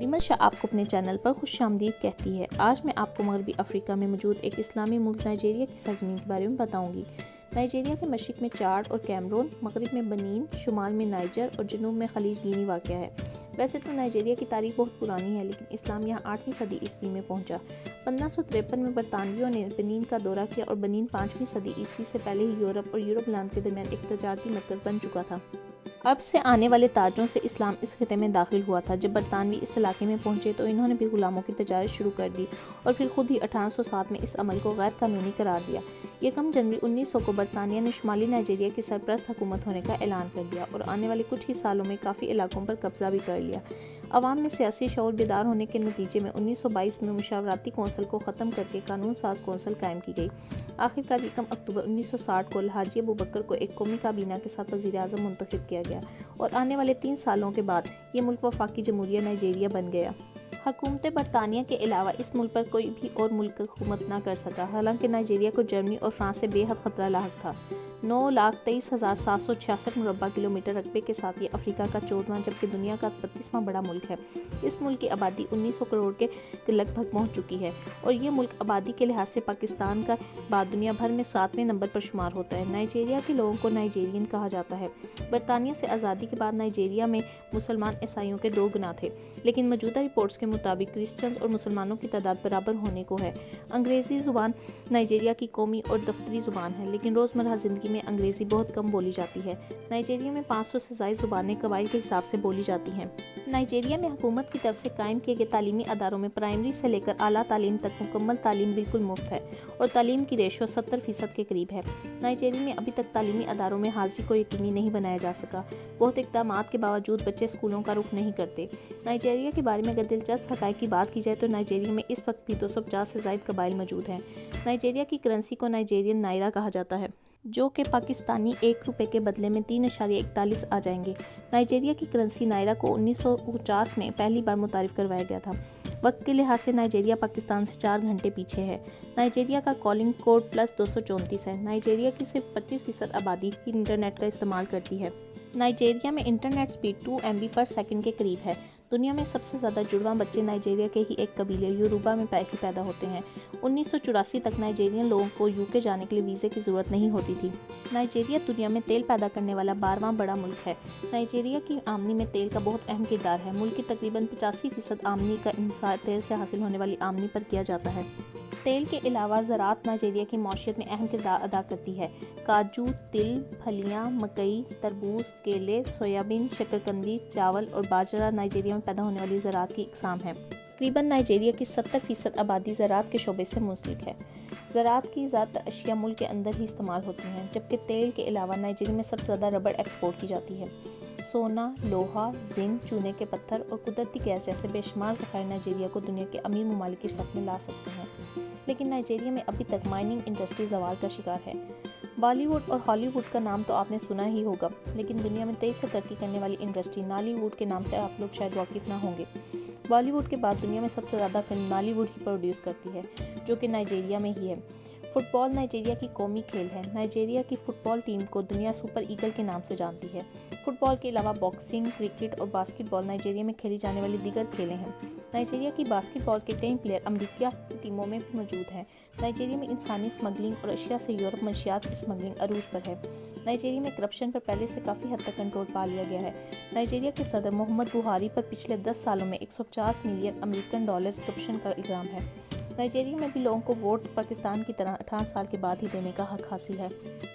ریما شاہ آپ کو اپنے چینل پر خوش آمدید کہتی ہے۔ آج میں آپ کو مغربی افریقہ میں موجود ایک اسلامی ملک نائجیریا کی سرزمین کے بارے میں بتاؤں گی۔ نائجیریا کے مشرق میں چاڈ اور کیمرون، مغرب میں بنین، شمال میں نائجر اور جنوب میں خلیج گینی واقع ہے۔ ویسے تو نائجیریا کی تاریخ بہت پرانی ہے، لیکن اسلام یہاں 8ویں صدی عیسوی میں پہنچا۔ 1553 میں برطانویوں نے بنین کا دورہ کیا اور بنین 5ویں صدی عیسوی سے پہلے ہی یورپ اور یوروپ لینڈ کے درمیان ایک تجارتی مرکز بن چکا تھا۔ عرب سے آنے والے تاجروں سے اسلام اس خطے میں داخل ہوا تھا۔ جب برطانوی اس علاقے میں پہنچے تو انہوں نے بھی غلاموں کی تجارت شروع کر دی اور پھر خود ہی 1807 میں اس عمل کو غیر قانونی قرار دیا۔ یکم جنوری 1900 کو برطانیہ نے شمالی نائجیریا کی سرپرست حکومت ہونے کا اعلان کر دیا اور آنے والے کچھ ہی سالوں میں کافی علاقوں پر قبضہ بھی کر لیا۔ عوام میں سیاسی شعور بیدار ہونے کے نتیجے میں 1922 میں مشاورتی کونسل کو ختم کر کے قانون ساز کونسل قائم کی گئی۔ آخرکار یکم اکتوبر 1960 کو الحاجی ابوبکر کو ایک قومی کابینہ کے ساتھ وزیر اعظم منتخب کیا گیا اور آنے والے 3 سالوں کے بعد یہ ملک وفاقی جمہوریہ نائجیریا بن گیا۔ حکومت برطانیہ کے علاوہ اس ملک پر کوئی بھی اور ملک حکومت نہ کر سکا، حالانکہ نائجیریا کو جرمنی اور فرانس سے بے حد خطرہ لاحق تھا۔ 9,23,766 مربع کلومیٹر رقبے کے ساتھ یہ افریقہ کا 14واں جبکہ دنیا کا 32واں بڑا ملک ہے۔ اس ملک کی آبادی 1900 کروڑ کے لگ بھگ پہنچ چکی ہے اور یہ ملک آبادی کے لحاظ سے پاکستان کا بعد دنیا بھر میں 7ویں نمبر پر شمار ہوتا ہے۔ نائجیریا کے لوگوں کو نائجیرین کہا جاتا ہے۔ برطانیہ سے آزادی کے بعد نائجیریا میں مسلمان عیسائیوں کے 2 گنا تھے، لیکن موجودہ رپورٹس کے مطابق کرسچنز اور مسلمانوں کی تعداد برابر ہونے کو ہے۔ انگریزی زبان نائجیریا کی قومی اور دفتری زبان ہے، لیکن روزمرہ زندگی میں انگریزی بہت کم بولی جاتی ہے۔ نائجیریا میں 500 سے زائد زبانیں قبائل کے حساب سے بولی جاتی ہیں۔ نائجیریا میں حکومت کی طرف سے قائم کیے گئے تعلیمی اداروں میں پرائمری سے لے کر اعلیٰ تعلیم تک مکمل تعلیم بالکل مفت ہے اور تعلیم کی ریشو 70% کے قریب ہے۔ نائجیریا میں ابھی تک تعلیمی اداروں میں حاضری کو یقینی نہیں بنایا جا سکا۔ بہت اقدامات کے باوجود بچے اسکولوں کا رخ نہیں کرتے۔ نائجیریا کے بارے میں اگر دلچسپ حقائق کی بات کی جائے تو نائجیریا میں اس وقت بھی 250 سے زائد قبائل موجود ہیں۔ نائجیریا کی کرنسی کو نائجیرین نائرہ کہا جاتا ہے، جو کہ پاکستانی 1 روپے کے بدلے میں 3.41 آ جائیں گے۔ نائجیریا کی کرنسی نائرہ کو 1949 میں پہلی بار متعارف کروایا گیا تھا۔ وقت کے لحاظ سے نائجیریا پاکستان سے 4 گھنٹے پیچھے ہے۔ نائجیریا کا کالنگ کوڈ +234 ہے۔ نائجیریا کی صرف 25% آبادی ہی انٹرنیٹ کا استعمال کرتی ہے۔ نائجیریا میں internet speed 2 MB per second کے قریب ہے۔ دنیا میں سب سے زیادہ جڑواں بچے نائجیریا کے ہی ایک قبیلے یوروبا میں پیدا ہوتے ہیں۔ 1984 تک نائجیرین لوگوں کو UK جانے کے لیے ویزے کی ضرورت نہیں ہوتی تھی۔ نائجیریا دنیا میں تیل پیدا کرنے والا 12واں بڑا ملک ہے۔ نائجیریا کی آمدنی میں تیل کا بہت اہم کردار ہے۔ ملک کی تقریباً 85% آمدنی کا انحصار تیل سے حاصل ہونے والی آمدنی پر کیا جاتا ہے۔ تیل کے علاوہ زراعت نائجیریا کی معیشت میں اہم کردار ادا کرتی ہے۔ کاجو، تل، پھلیاں، مکئی، تربوز، کیلے، سویابین، شکرقندی، چاول اور باجرہ نائجیریا میں پیدا ہونے والی زراعت کی اقسام ہیں۔ تقریباً نائجیریا کی 70% آبادی زراعت کے شعبے سے منسلک ہے۔ زراعت کی زیادہ تر اشیاء ملک کے اندر ہی استعمال ہوتی ہیں، جبکہ تیل کے علاوہ نائجیریا میں سب سے زیادہ ربڑ ایکسپورٹ کی جاتی ہے۔ سونا، لوہا، زنک، چونے کے پتھر اور قدرتی گیس جیسے بے شمار ذخائر نائجیریا کو دنیا کے امیر ممالک کی صف میں لا سکتے ہیں، لیکن نائجیریا میں ابھی تک مائننگ انڈسٹری زوال کا شکار ہے۔ بالی ووڈ اور ہالی ووڈ کا نام تو آپ نے سنا ہی ہوگا، لیکن دنیا میں تیزی سے ترقی کرنے والی انڈسٹری نالی ووڈ کے نام سے آپ لوگ شاید واقف نہ ہوں گے۔ بالی ووڈ کے بعد دنیا میں سب سے زیادہ فلم نالی ووڈ ہی پروڈیوس کرتی ہے، جو کہ نائجیریا میں ہی ہے۔ فٹ بال نائجیریا کی قومی کھیل ہے۔ نائجیریا کی فٹ بال ٹیم کو دنیا سپر ایگل کے نام سے جانتی ہے۔ فٹ بال کے علاوہ باکسنگ، کرکٹ اور باسکٹ بال نائجیریا میں کھیلی جانے والی دیگر کھیلیں ہیں۔ نائجیریا کی باسکٹ بال کے 10 پلیئر امریکہ کی ٹیموں میں بھی موجود ہیں۔ نائجیریا میں انسانی اسمگلنگ اور اشیاء سے یورپ منشیات کی اسمگلنگ عروج پر ہے۔ نائجیریا میں کرپشن پر پہلے سے کافی حد تک کنٹرول پا لیا گیا ہے۔ نائجیریا کے صدر محمد بہاری پر پچھلے 10 سالوں میں 150 ملین امریکن ڈالر کرپشن کا الزام ہے۔ نائجیریا میں بھی لوگوں کو ووٹ پاکستان کی طرح 18 سال کے بعد ہی دینے کا حق حاصل ہے۔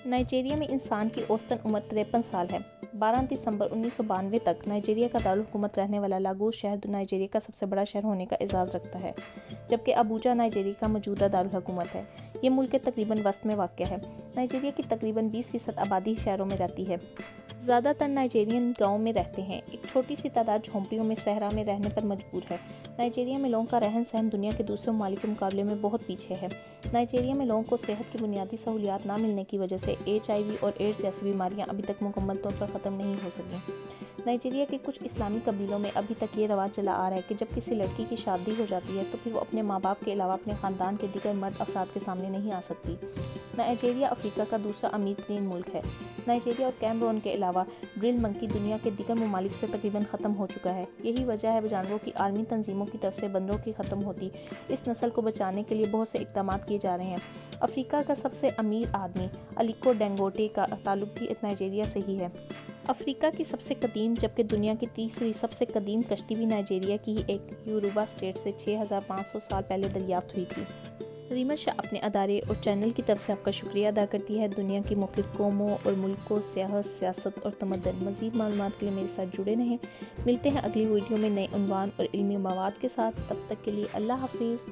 نائجیریا میں انسان کی اوسطاً عمر 53 سال ہے۔ 12 دسمبر 1992 تک نائجیریا کا دارالحکومت رہنے والا لاگوس شہر نائجیریا کا سب سے بڑا شہر ہونے کا اعزاز رکھتا ہے، جبکہ ابوجا نائجیریا کا موجودہ دارالحکومت ہے۔ یہ ملک کے تقریباً وسط میں واقع ہے۔ نائجیریا کی تقریباً 20% آبادی شہروں میں رہتی ہے۔ زیادہ تر نائجیرین گاؤں میں رہتے ہیں۔ ایک چھوٹی سی تعداد جھونپڑیوں میں صحرا میں رہنے پر مجبور ہے۔ نائجیریا میں لوگوں کا رہن سہن دنیا کے دوسرے ممالک کے مقابلے میں بہت پیچھے ہے۔ نائجیریا میں لوگوں کو صحت کی بنیادی سہولیات نہ ملنے کی وجہ سے HIV اور ایڈز جیسی بیماریاں ابھی تک مکمل طور پر ختم نہیں ہو سکیں۔ نائجیریا کے کچھ اسلامی قبیلوں میں ابھی تک یہ رواج چلا آ رہا ہے کہ جب کسی لڑکی کی شادی ہو جاتی ہے تو پھر وہ اپنے ماں باپ کے علاوہ اپنے خاندان کے دیگر مرد افراد کے سامنے نہیں آ سکتی۔ نائجیریا افریقہ کا دوسرا امیر ترین ملک ہے۔ نائجیریا اور کیمرون کے علاوہ علاوہ ڈرل منکی دنیا کے دیگر ممالک سے تقریباً ختم ہو چکا ہے۔ یہی وجہ ہے جانوروں کی عالمی تنظیموں کی طرف سے بندروں کی ختم ہوتی اس نسل کو بچانے کے لیے بہت سے اقدامات کیے جا رہے ہیں۔ افریقہ کا سب سے امیر آدمی الیکو ڈینگوٹے کا تعلق بھی نائجیریا سے ہی ہے۔ افریقہ کی سب سے قدیم جبکہ دنیا کی تیسری سب سے قدیم کشتی بھی نائجیریا کی ہی ایک یوروبا اسٹیٹ سے 6500 سال پہلے دریافت ہوئی تھی۔ ریما شاہ اپنے ادارے اور چینل کی طرف سے آپ کا شکریہ ادا کرتی ہے۔ دنیا کی مختلف قوموں اور ملکوں، سیاست اور تمدن۔ مزید معلومات کے لیے میرے ساتھ جڑے رہیں۔ ملتے ہیں اگلی ویڈیو میں نئے عنوان اور علمی مواد کے ساتھ۔ تب تک کے لیے اللہ حافظ۔